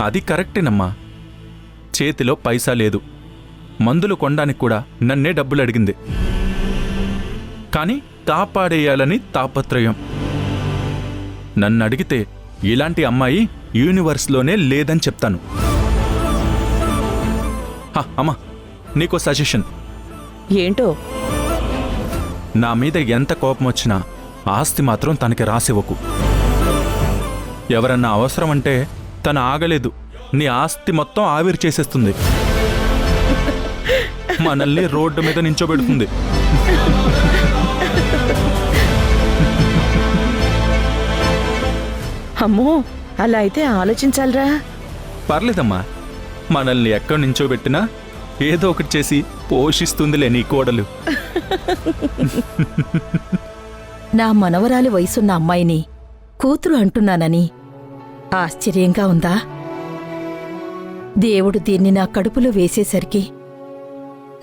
అది కరెక్టేనమ్మా. చేతిలో పైసా లేదు, మందులు కొనడానికి కూడా నన్నే డబ్బులు అడిగింది. కానీ కాపాడేయాలని తాపత్రయం. నన్ను అడిగితే ఇలాంటి అమ్మాయి యూనివర్స్లోనే లేదని చెప్తాను. అమ్మా, నీకో సజెషన్. ఏంటో? నా మీద ఎంత కోపం వచ్చినా ఆస్తి మాత్రం తనకి రాసివ్వకు. ఎవరన్నా అవసరం అంటే తను ఆగలేదు, నీ ఆస్తి మొత్తం ఆవిరి చేసేస్తుంది, మనల్ని రోడ్డు మీద నించోబెడుతుంది. అమ్మో, అలా అయితే ఆలోచించాలరా. పర్లేదమ్మా, మనల్ని ఎక్కడి నించోబెట్టినా ఏదో ఒకటి చేసి పోషిస్తుందిలే నీ కోడలు. నా మనవరాలి వయసున్న అమ్మాయిని కూతురు అంటున్నానని ఆశ్చర్యంగా ఉందా? దేవుడు దీన్ని నా కడుపులో వేసేసరికి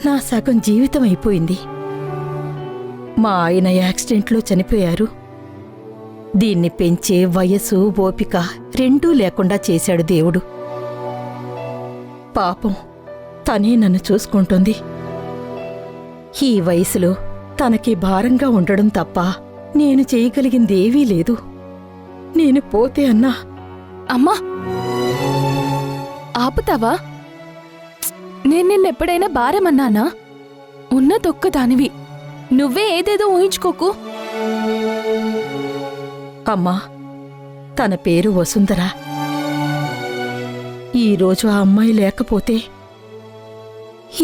నా సగం జీవితం అయిపోయింది. మా ఆయన యాక్సిడెంట్లో చనిపోయారు. దీన్ని పెంచే వయసు, ఓపిక రెండూ లేకుండా చేశాడు దేవుడు. పాపం తనే నన్ను చూసుకుంటుంది. ఈ వయసులో తనకి భారంగా ఉండడం తప్ప నేను చేయగలిగిందేవీ లేదు. నేను పోతే అన్నా. అమ్మా, ఆపుతావా? నేను నిన్నెప్పుడైనా భారమన్నానా? ఉన్నదొక్కదానివి, నువ్వే ఏదేదో ఊహించుకోకు. అమ్మా, తన పేరు వసుంధర. ఈరోజు ఆ అమ్మాయి లేకపోతే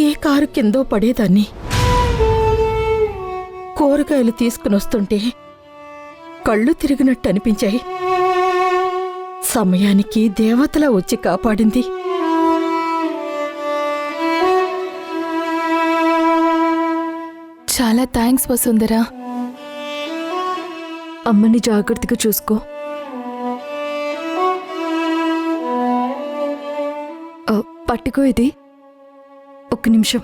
ఏ కారు కిందో పడేదాన్ని. కూరగాయలు తీసుకునొస్తుంటే కళ్ళు తిరిగినట్టు అనిపించాయి. సమయానికి దేవతలా వచ్చి కాపాడింది. చాలా థ్యాంక్స్ వసుంధరా. అమ్మని జాగ్రత్తగా చూసుకో. పట్టుకో, ఇది ఒక్క నిమిషం.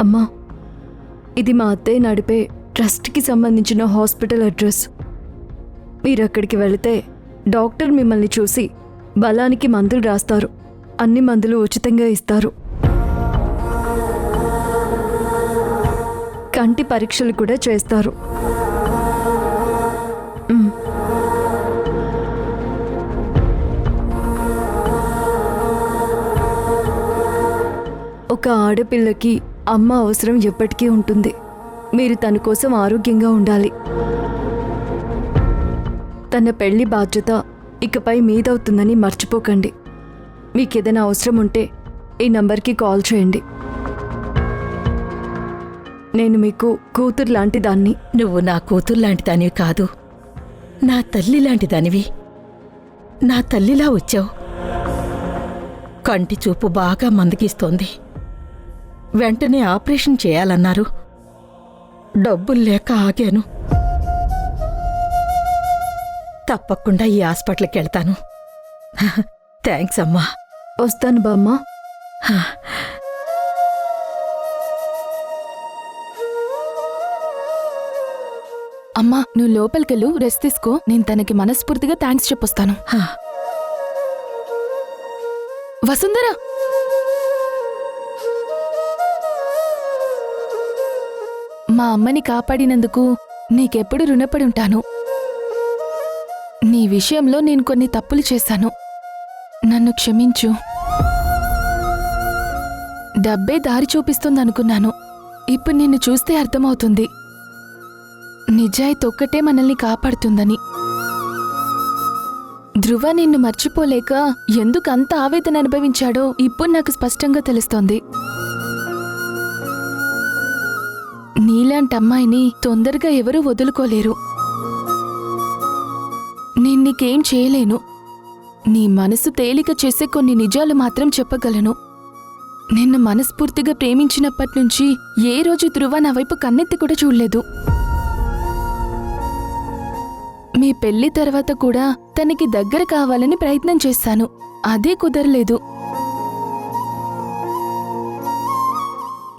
అమ్మా, ఇది మా అత్తయ్య నడిపే ట్రస్ట్కి సంబంధించిన హాస్పిటల్ అడ్రస్. మీరు అక్కడికి వెళితే డాక్టర్ మిమ్మల్ని చూసి బలానికి మందులు రాస్తారు. అన్ని మందులు ఉచితంగా ఇస్తారు. కంటి పరీక్షలు కూడా చేస్తారు. ఒక ఆడపిల్లకి అమ్మ అవసరం ఎప్పటికీ ఉంటుంది. మీరు తన కోసం ఆరోగ్యంగా ఉండాలి. తన పెళ్లి బాధ్యత ఇకపై మీదవుతుందని మర్చిపోకండి. మీకేదైనా అవసరం ఉంటే ఈ నంబర్కి కాల్ చేయండి. నేను మీకు కూతురు లాంటి దాన్ని. నువ్వు నా కూతురు లాంటి దానివి కాదు, నా తల్లి లాంటి దానివి. నా తల్లిలా వచ్చావు. కంటి చూపు బాగా మందగిస్తోంది. వెంటనే ఆపరేషన్ చేయాలన్నారు. డబ్బులు లేక ఆగాను. తప్పకుండా ఈ హాస్పిటల్కి వెళ్తాను. థ్యాంక్స్ అమ్మా. వస్తాను బామ్మ. అమ్మా, నువ్వు లోపలికెళ్ళు, రెస్ట్ తీసుకో. నేను తనకి మనస్ఫూర్తిగా థ్యాంక్స్ చెప్పొస్తాను. వసుంధర, మా అమ్మని కాపాడినందుకు నీకెప్పుడు రుణపడి ఉంటాను. నీ విషయంలో నేను కొన్ని తప్పులు చేశాను, నన్ను క్షమించు. డబ్బే దారి చూపిస్తుందనుకున్నాను. ఇప్పుడు నిన్ను చూస్తే అర్థమవుతుంది నిజాయితీ ఒక్కటే మనల్ని కాపాడుతుందని. ధ్రువ నిన్ను మర్చిపోలేక ఎందుకు అంత ఆవేదన అనుభవించాడో ఇప్పుడు నాకు స్పష్టంగా తెలుస్తోంది. నీలాంటి అమ్మాయిని తొందరగా ఎవరూ వదులుకోలేరు. నేను నీకేం చేయలేను, నీ మనసు తేలిక చేసే కొన్ని నిజాలు మాత్రం చెప్పగలను. నిన్ను మనస్ఫూర్తిగా ప్రేమించినప్పటినుంచి ఏ రోజు ధ్రువ నా వైపు కన్నెత్తి కూడా చూడలేదు. మీ పెళ్లి తర్వాత కూడా తనకి దగ్గర కావాలని ప్రయత్నం చేశాను, అదే కుదరలేదు.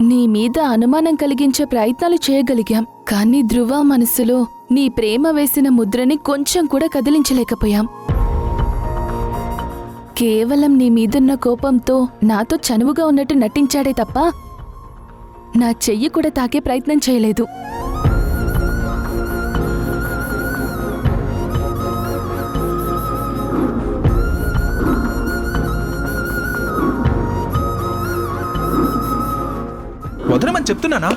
నీ మీద అనుమానం కలిగించే ప్రయత్నాలు చేయగలిగాం, కానీ ధ్రువ మనసులో నీ ప్రేమ వేసిన ముద్రని కొంచెం కూడా కదిలించలేకపోయాం. కేవలం నీ మీదున్న కోపంతో నాతో చనువుగా ఉన్నట్టు నటించాడే తప్ప నా చెయ్యి కూడా తాకే ప్రయత్నం చేయలేదు. వదలమని చెప్తున్నానా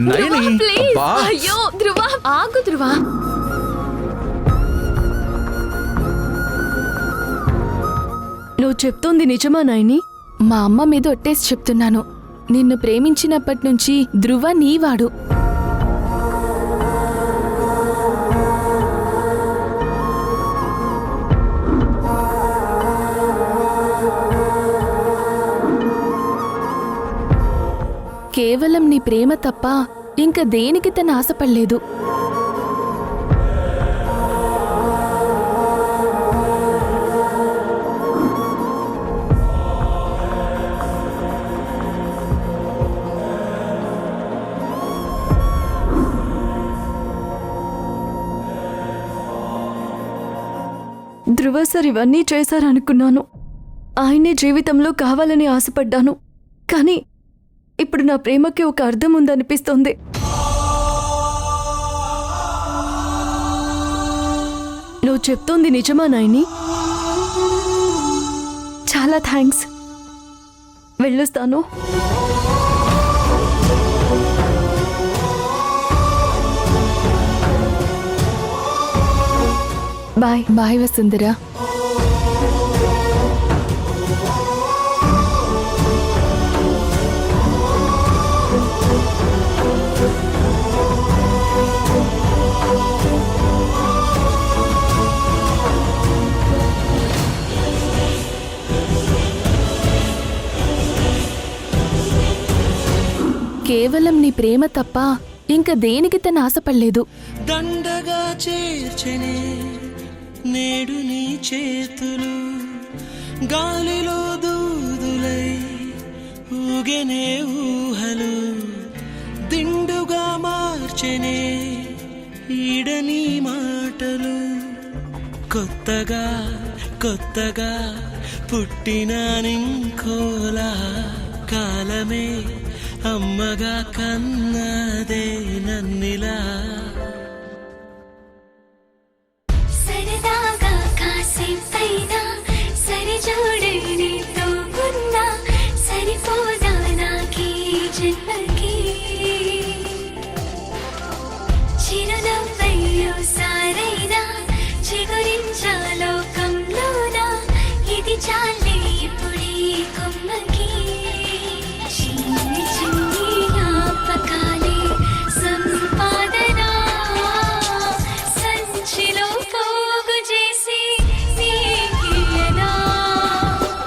నయని? అబ్బా. అయ్యో ధ్రువ, ఆగు ధ్రువ. నువ్వు చెప్తోంది నిజమా నాయని? మా అమ్మ మీద ఒట్టేసి చెప్తున్నాను, నిన్ను ప్రేమించినప్పటి నుంచి ధ్రువ నీవాడు. కేవలం నీ ప్రేమ తప్ప ఇంక దేనికి తను ఆశపడలేదు. ధ్రువ సార్ ఇవన్నీ చేశారనుకున్నాను. ఆయనే జీవితంలో కావాలని ఆశపడ్డాను. కానీ ఇప్పుడు నా ప్రేమకి ఒక అర్థం ఉందనిపిస్తోంది. నువ్వు చెప్తోంది నిజమా నాయని? చాలా థ్యాంక్స్. వెళ్ళొస్తాను. బాయ్ బాయ్ వసుంధరా. కేవలం నీ ప్రేమ తప్ప ఇంక దేనికి తను ఆశపడలేదు. దండగా చేర్చనే నేడు నీ చేతులు, గాలిలో దూదులై ఊగెనే ఊహలు, దిండుగా మార్చెనే ఈడని మాటలు. కొత్తగా కొత్తగా పుట్టిన నింకోలా కాలమే అమ్మగా కన్నదే నన్నిలా. సరదాగా కాసేపైనా సరిజోడే నీతో ఉన్నా సరిపోదా నాకీ జన్మకి. చిరునవ్వయ్యో సారైనా చిగురించా లోకంలోనా, ఇది చాలే ఇప్పుడీ కొమ్మకి. చిన్ని చిన్ని జ్ఞాపకాలే సంపాదన సంచిలో పోగు చేసి నీకియనా.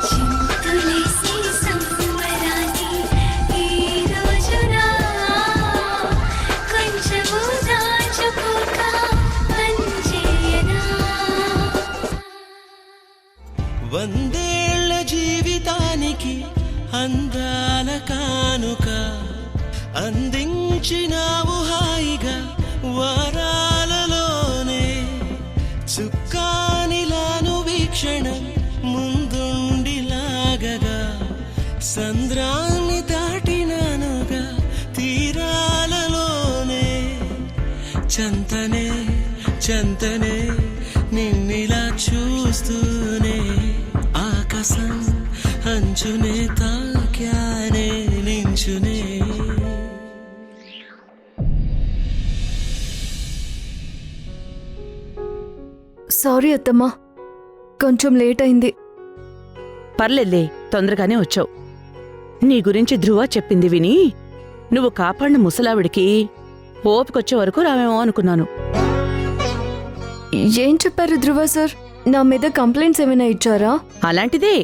చింతులేసి సంబరాన్ని ఈ రోజున కొంచెము దాచుకోక పనిచేయనా. వందేళ్ల జీవితానికి అందాల కానుక అందించినావు హాయిగా వారాలలోనే. చుక్కానిలాను వీక్షణం ముందుండి లాగగా సంద్రాన్ని దాటినానుగా తీరాలలోనే. చంతనే చంతనే నిన్నిలా చూస్తూనే ఆకాశం అంచునే తాక్యానే నించునే. సారీ అత్తమ్మా, కొంచెం లేట్ అయింది. పర్లేదులే, తొందరగానే వచ్చావు. నీ గురించి ధ్రువ చెప్పింది విని నువ్వు కాపాడిన ముసలావిడికి ఓపికొచ్చే వరకు రావేమో అనుకున్నాను. ఏం చెప్పారు ధ్రువ సార్? నా మీద కంప్లైంట్స్ ఏమైనా ఇచ్చారా? అలాంటిదే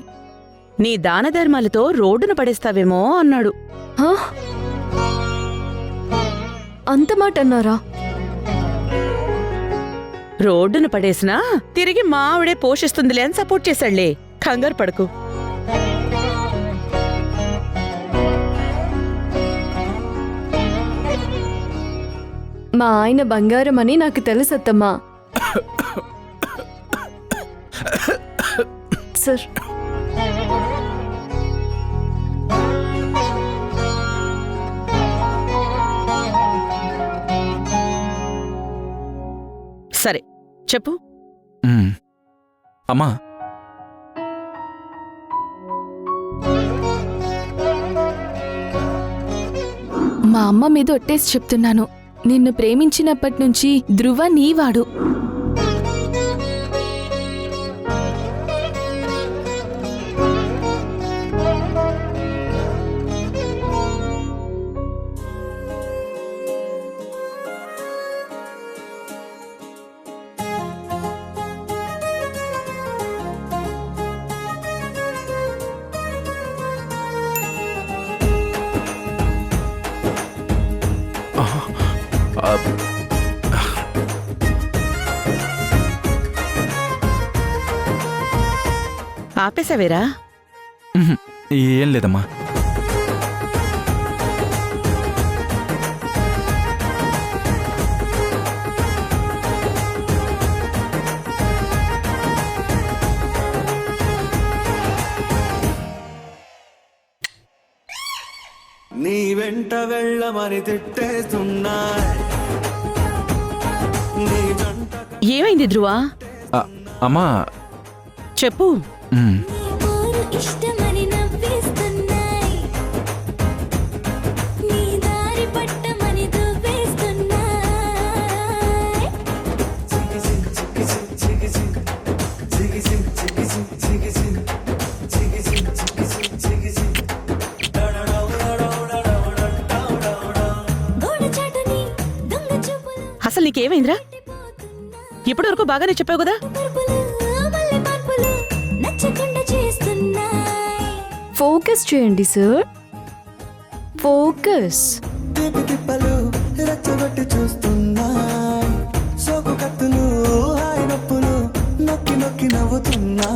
నీ దాన ధర్మాలతో రోడ్డున పడేస్తావేమో అన్నాడు. హా? అంత మాట అన్నారా? రోడ్డున పడేసినా తిరిగి మా ఆవిడే పోషిస్తుందిలే అని సపోర్ట్ చేశాళ్లే. కంగారు పడకు. మా ఆయన బంగారం అని నాకు తెలుసు అత్తమ్మా. సార్, సరే చెప్పు. మ్మ్. అమ్మా, మా అమ్మ మీద ఒట్టేసి చెప్తున్నాను, నిన్ను ప్రేమించినప్పటి నుంచి ధ్రువ నీవాడు. ఆ, ఆపేశావేరా? మ్హూ. ఏం లేదమ్మా. నీ వెంట వెళ్ళమని తిట్టేస్తున్నా నీ జంట ఏమైంది ధ్రువ? ఆ, అమ్మా. చెప్పు. మ్మ్. పోరు ఇష్టమని నవ్వేస్తున్నాయి నీ దారి పట్టమని దువ్వేస్తున్నాయి గోడ చాటుని దొంగ చూపులు అసలు నీకేమైందిరా? ఇప్పటివరకు బాగానే చెప్పావు కదా. పరుపులు మల్లె మార్పులు నచ్చకుండా చేస్తున్నాయి ఫోకస్ చేయండి సార్, ఫోకస్. తిప్పి తిప్పలు రెచ్చగొట్టి చూస్తున్నాయి సోకు కత్తులు హాయి నొప్పులు నొక్కి నొక్కి నవ్వుతున్నా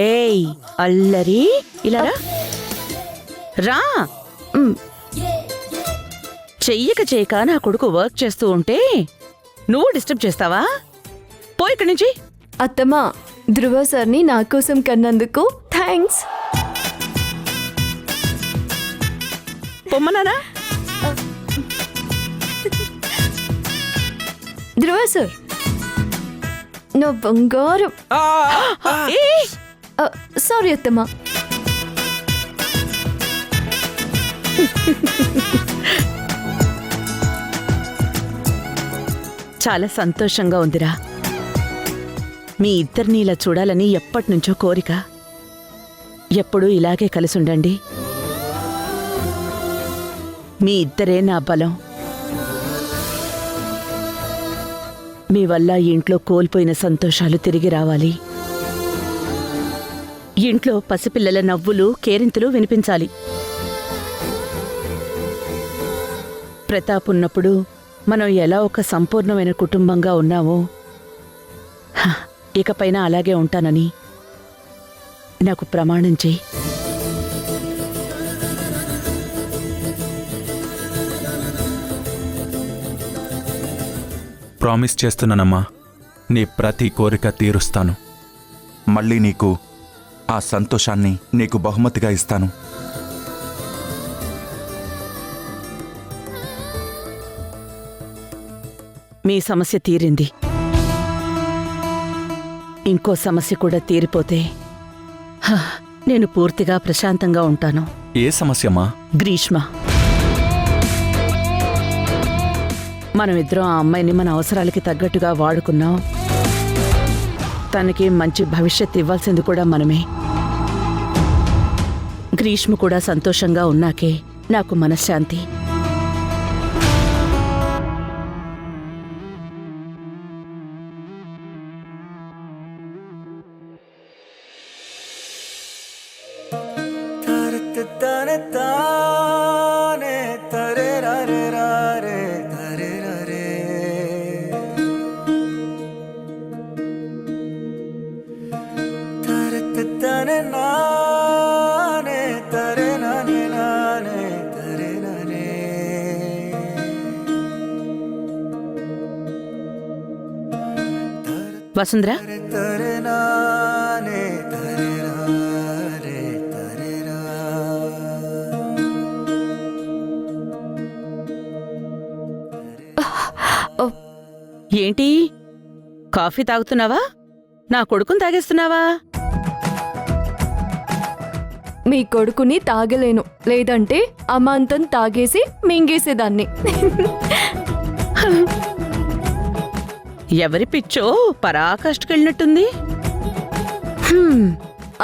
ఏయ్ అల్లరి, ఇలా రా. రా. చెయ్యక చేయక నా కొడుకు వర్క్ చేస్తూ ఉంటే నువ్వు డిస్టర్బ్ చేస్తావా? పో ఇక్కడి నుంచి. అత్తమ్మా, ధ్రువ సార్ని నా కోసం కన్నందుకు థ్యాంక్స్. పొమ్మనానా? ధ్రువ సార్, నా బంగారం. ఏయ్! సారీ అత్తమ్మా. చాలా సంతోషంగా ఉందిరా. మీ ఇద్దరిని ఇలా చూడాలని ఎప్పటినుంచో కోరిక. ఎప్పుడూ ఇలాగే కలిసి ఉండండి. మీ ఇద్దరే నా బలం. మీ వల్ల ఈ ఇంట్లో కోల్పోయిన సంతోషాలు తిరిగి రావాలి. ఇంట్లో పసిపిల్లల నవ్వులు, కేరింతలు వినిపించాలి. ప్రతాప్ ఉన్నప్పుడు మనం ఎలా ఒక సంపూర్ణమైన కుటుంబంగా ఉన్నామో ఇకపైన అలాగే ఉంటానని నాకు ప్రమాణం చెయ్యి. ప్రామిస్ చేస్తున్నానమ్మా, నీ ప్రతి కోరిక తీరుస్తాను. మళ్ళీ నీకు ఆ సంతోషాన్ని నీకు బహుమతిగా ఇస్తాను. మీ సమస్య తీరింది. ఇంకో సమస్య కూడా తీరిపోతే నేను పూర్తిగా ప్రశాంతంగా ఉంటాను. ఏ సమస్యమ్మా? గ్రీష్మ. మనమిద్దరం ఆ అమ్మాయిని మన అవసరాలకి తగ్గట్టుగా వాడుకున్నాం. తనకి మంచి భవిష్యత్తు ఇవ్వాల్సింది కూడా మనమే. గ్రీష్మ కూడా సంతోషంగా ఉన్నాకే నాకు మనశ్శాంతి. తరే తానే తరే రే రే తరే రే తరే తనే నానే తరే నానే నానే తరే నానే వసుంధర, తరే నానే తరే రే తరే రా. ఏంటి కాఫీ తాగుతున్నావా? నా కొడుకుని తాగేస్తున్నావా? మీ కొడుకుని తాగలేను, లేదంటే అమాంతం తాగేసి మింగేసేదాన్ని. ఎవరి పిచ్చో పరాకాష్ఠకెళ్ళినట్టుంది.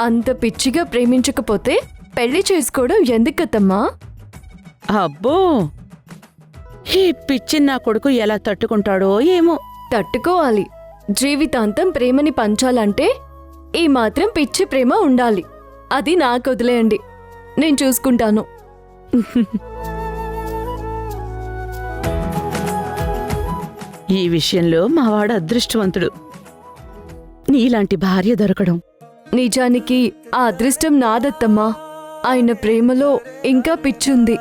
అంత పిచ్చిగా ప్రేమించకపోతే పెళ్లి చేసుకోవడం ఎందుకత్తమ్మా? అబ్బో, ఈ పిచ్చి నా కొడుకు ఎలా తట్టుకుంటాడో ఏమో. తట్టుకోవాలి. జీవితాంతం ప్రేమని పంచాలంటే ఈ మాత్రం పిచ్చి ప్రేమ ఉండాలి. అది నాకు వదిలేయండి, నేను చూసుకుంటాను. ఈ విషయంలో మావాడు అదృష్టవంతుడు, నీలాంటి భార్య దొరకడం. నిజానికి ఆ అదృష్టం నాదత్తమ్మా. ఆయన ప్రేమలో ఇంకా పిచ్చుంది.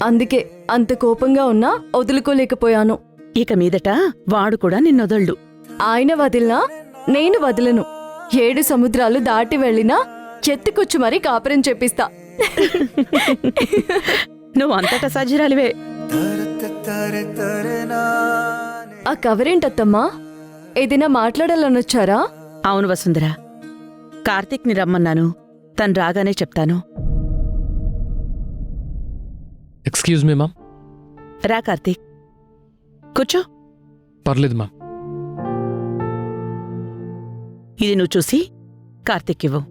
అందుకే అంత కోపంగా ఉన్నా వదులుకోలేకపోయాను. ఇక మీదట వాడు కూడా నిన్నొదళ్ళు. ఆయన వదిలినా నేను వదలను. 7 సముద్రాలు దాటి వెళ్ళినా ఎత్తుకొచ్చి మరీ కాపురం చెప్పిస్తా. నువ్వు అంతటా సజ్జరాలివే. ఆ కవరేంటత్తమ్మా? ఏదైనా మాట్లాడాలనొచ్చారా? అవును వసుంధర, కార్తీక్ని రమ్మన్నాను. తను రాగానే చెప్తాను. Excuse me ma'am. రా కార్తీక్, కూర్చో. పర్లేదు మ్యామ్. ఇది నువ్వు చూసి కార్తీక్ ఇవ్వు.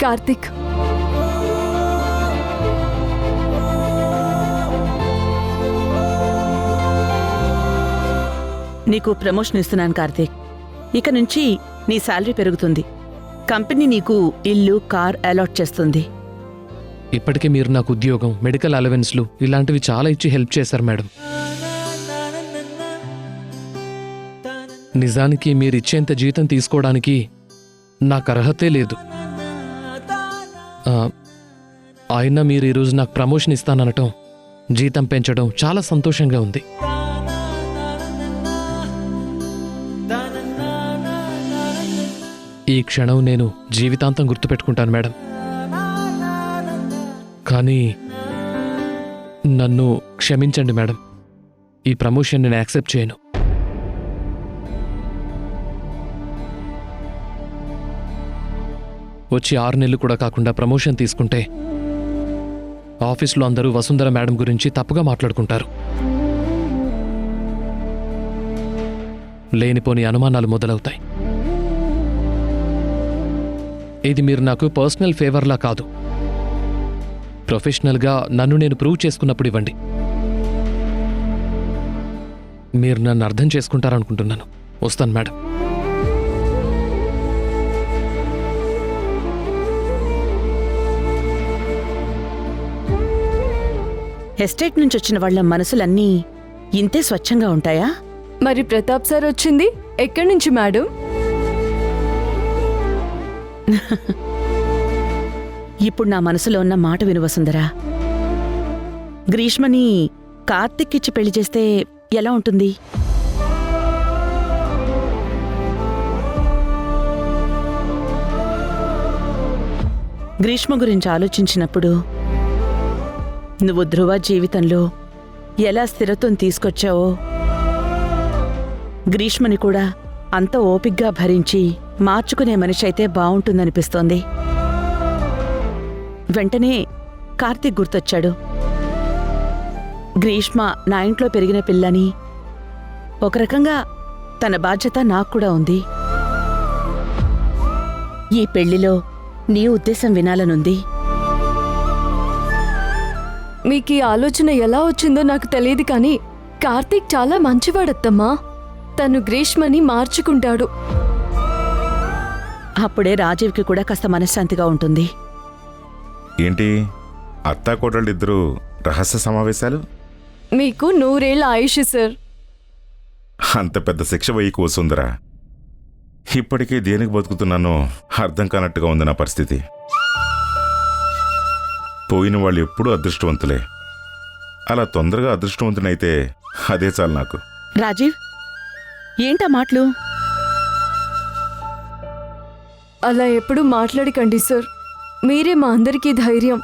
కార్తీక్, నీకు ప్రమోషన్ ఇస్తున్నాను కార్తీక్. ఇక నుంచి నీ శాలరీ పెరుగుతుంది. కంపెనీ నీకు ఇల్లు, కార్ అలాట్ చేస్తుంది. ఇప్పటికే మీరు నాకు ఉద్యోగం, మెడికల్ అలవెన్స్లు ఇలాంటివి చాలా ఇచ్చి హెల్ప్ చేశారు మేడం. నిజానికి మీరు ఇచ్చేంత జీతం తీసుకోవడానికి నాకు అర్హతే లేదు. అయినా మీరు ఈరోజు నాకు ప్రమోషన్ ఇస్తాననటం, జీతం పెంచడం చాలా సంతోషంగా ఉంది. ఈ క్షణం నేను జీవితాంతం గుర్తుపెట్టుకుంటాను మేడం. కానీ నన్ను క్షమించండి మేడం, ఈ ప్రమోషన్ నేను యాక్సెప్ట్ చేయను. వచ్చి 6 నెలలు కూడా కాకుండా ప్రమోషన్ తీసుకుంటే ఆఫీస్లో అందరూ వసుంధర మేడం గురించి తప్పుగా మాట్లాడుకుంటారు. లేనిపోని అనుమానాలు మొదలవుతాయి. ఇది మీరు నాకు పర్సనల్ ఫేవర్లా కాదు, ప్రొఫెషనల్గా నన్ను నేను ప్రూవ్ చేసుకున్నప్పుడు ఇవ్వండి. మీరు నన్ను అర్థం చేసుకుంటారనుకుంటున్నాను. వస్తాను మేడం. ఎస్టేట్ నుంచి వచ్చిన వాళ్ళ మనసులన్నీ ఇంతే స్వచ్ఛంగా ఉంటాయా? మరి ప్రతాప్ సార్ వచ్చింది ఎక్కడి నుంచి మేడం? ఇప్పుడు నా మనసులో ఉన్న మాట విను వసుంధరా. గ్రీష్మని కార్తీక్ ఇచ్చి పెళ్లి చేస్తే ఎలా ఉంటుంది? గ్రీష్మ గురించి ఆలోచించినప్పుడు నువ్వు ధ్రువ జీవితంలో ఎలా స్థిరత్వం తీసుకొచ్చావో గ్రీష్మని కూడా అంత ఓపిగ్గా భరించి మార్చుకునే మనిషి అయితే బావుంటుందనిపిస్తోంది. వెంటనే కార్తీక్ గుర్తొచ్చాడు. గ్రీష్మ నా ఇంట్లో పెరిగిన పిల్లని, ఒక రకంగా తన బాధ్యత నాకు కూడా ఉంది. ఈ పెళ్లిలో నీ ఉద్దేశం వినాలనుంది. మీకు ఈ ఆలోచన ఎలా వచ్చిందో నాకు తెలియదు కానీ కార్తీక్ చాలా మంచివాడత్తమ్మా. తను గ్రీష్మని మార్చుకుంటాడు. అప్పుడే రాజీవ్కి కూడా కాస్త మనశ్శాంతిగా ఉంటుంది. ఏంటి అత్తా కోడళ్ళిద్దరూ రహస్య సమావేశాలు? మీకు 100 ఏళ్ల ఆయుష్ సార్. అంత పెద్ద శిక్ష వేయకు వసుందరా. ఇప్పటికే దేనికి బతుకుతున్నానో అర్థం కానట్టుగా ఉంది నా పరిస్థితి. పోయిన వాళ్ళు ఎప్పుడూ అదృష్టవంతులే. అలా తొందరగా అదృష్టవంతునైతే అదే చాలు నాకు. రాజీవ్, ఏంటా మాటలు? అలా ఎప్పుడు మాట్లాడకండి సార్. మీరే మా అందరికీ ధైర్యం.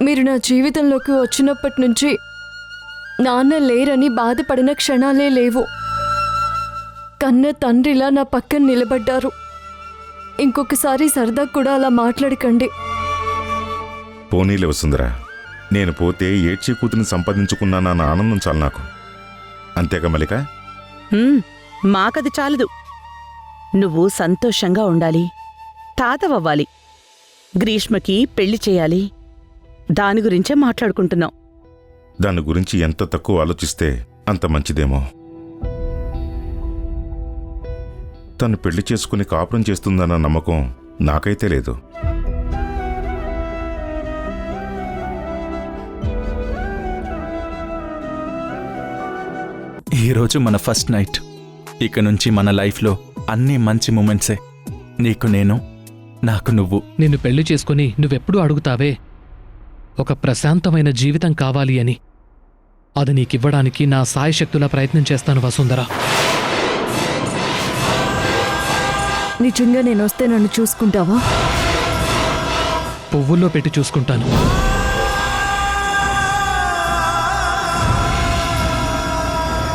మీరు నా జీవితంలోకి వచ్చినప్పటి నుంచి నాన్న లేరని బాధపడిన క్షణాలే లేవు. కన్న తండ్రిలా నా పక్కన నిలబడ్డారు. ఇంకొకసారి సరదా కూడా అలా మాట్లాడకండి. పోనీలే వసుందరా, నేను పోతే ఏడ్చి కూతుని సంపాదించుకున్నానన్న ఆనందం చాలు నాకు. అంతేగా మల్లిక? మాకది చాలదు. నువ్వు సంతోషంగా ఉండాలి, తాతవవ్వాలి, గ్రీష్మకి పెళ్లి చేయాలి. దాని గురించే మాట్లాడుకుంటున్నాం. దాని గురించి ఎంత తక్కువ ఆలోచిస్తే అంత మంచిదేమో. తను పెళ్లి చేసుకుని కాపురం చేస్తుందన్న నమ్మకం నాకైతే లేదు. ఈరోజు మన ఫస్ట్ నైట్. ఇక నుంచి మన లైఫ్లో అన్నీ మంచి మూమెంట్సే. నీకు నేను, నాకు నువ్వు. నిన్ను పెళ్లి చేసుకుని నువ్వెప్పుడూ అడుగుతావే ఒక ప్రశాంతమైన జీవితం కావాలి అని. అది నీకివ్వడానికి నా సాయశక్తులా ప్రయత్నం చేస్తాను వసుంధరా. నిజంగా నేను వస్తే నన్ను చూసుకుంటావా? పువ్వుల్లో పెట్టి చూసుకుంటాను.